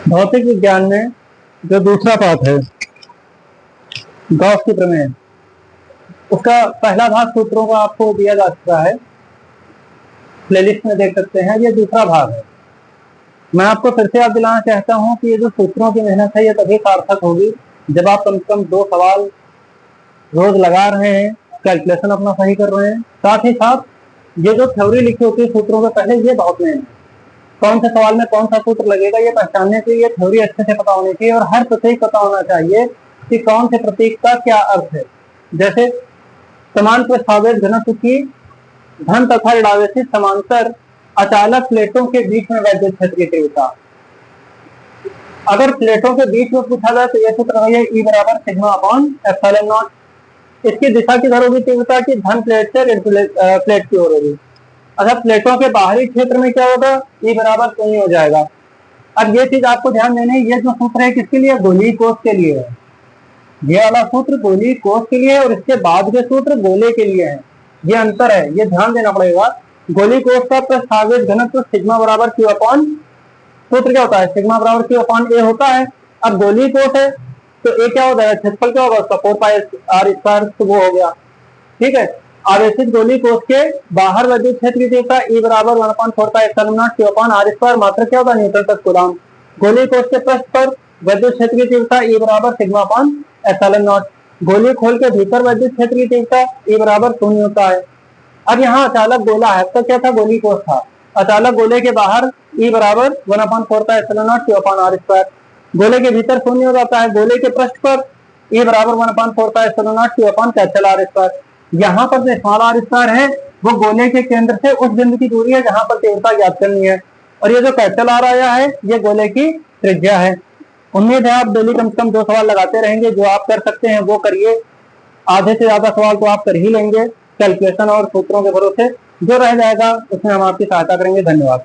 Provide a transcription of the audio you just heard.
भौतिक विज्ञान में जो दूसरा पाठ है गॉस की प्रमेय, उसका पहला भाग सूत्रों का आपको दिया जा चुका है, प्लेलिस्ट में देख सकते हैं। ये दूसरा भाग है। मैं आपको फिर से याद दिलाना चाहता हूं कि ये जो सूत्रों की मेहनत है ये तभी सार्थक होगी जब आप कम से कम 2 सवाल रोज लगा रहे हैं, कैलकुलेशन अपना सही कर रहे हैं। साथ ही साथ ये जो थ्योरी लिखी होती है सूत्रों के पहले, ये बहुत मेन है। कौन से सवाल में कौन सा सूत्र लगेगा ये पहचानने के लिए थ्योरी अच्छे से पता होनी चाहिए और हर प्रतीक पता होना चाहिए कि कौन से प्रतीक का क्या अर्थ है। जैसे समान प्रस्तावित घनत्व की धन तथा ऋणावेशित समांतर अचालक प्लेटों के बीच में वैद्युत क्षेत्र की तीव्रता। अगर प्लेटों के बीच में पूछा जाए तो यह सूत्र है E बराबर सिग्मा अपॉन एप्सिलॉन नॉट। इसकी दिशा किधर होगी तीव्रता की? धन प्लेट से ऋण प्लेट की ओर होगी। अगर प्लेटों के बाहरी क्षेत्र में क्या होगा? E बराबर शून्य हो जाएगा। अब ये चीज आपको ध्यान देनी है, ये जो सूत्र है किसके लिए? गोलीय कोष के लिए है। ये वाला सूत्र गोलीय कोष के लिए है और इसके बाद के सूत्र गोले के लिए है। ये अंतर है, ये ध्यान देना पड़ेगा। गोलीय कोष का प्रस्तावित घनत्व सिग्मा बराबर क्यू अपॉन, सूत्र क्या होता है? सिग्मा बराबर क्यू अपॉन ए होता है। अब गोलीय कोष है तो ए क्या हो जाएगा? क्षेत्रफल क्या होगा उसका? 4 पाई आर स्क्वायर, तो वो हो गया। ठीक है। आवेशित गोलीय कोष के बाहर वैद्युत क्षेत्र की तीव्रता E बराबर 1/4 pi epsilon naught Q upon R square, मात्रा क्या होगा? न्यूटन प्रति कूलम्ब। गोलीय कोष के पृष्ठ पर वैद्युत क्षेत्र की तीव्रता E बराबर सिग्मा अपॉन एप्सिलॉन नॉट। गोलीय खोल के भीतर वैद्युत क्षेत्र की तीव्रता E बराबर 0 होता है। अब यहाँ अचालक गोला है, तो क्या था? गोलीय कोष था। अचालक गोले के बाहर E बराबर 1/4 pi epsilon naught Q upon R square. गोले के भीतर 0 हो जाता है। गोले के पृष्ठ पर E बराबर 1/4 pi epsilon naught Q upon capital R square. यहाँ पर जो स्मॉल आर स्क्वायर है वो गोले के केंद्र से उस बिंदु की दूरी है जहां पर तीव्रता ज्ञात करनी है, और ये जो कैपिटल आर आया है ये गोले की त्रिज्या है। उम्मीद है आप डेली कम से कम 2 सवाल लगाते रहेंगे। जो आप कर सकते हैं वो करिए, आधे से ज्यादा सवाल तो आप कर ही लेंगे कैलकुलेशन और सूत्रों के भरोसे। जो रह जाएगा उसमें हम आपकी सहायता करेंगे। धन्यवाद।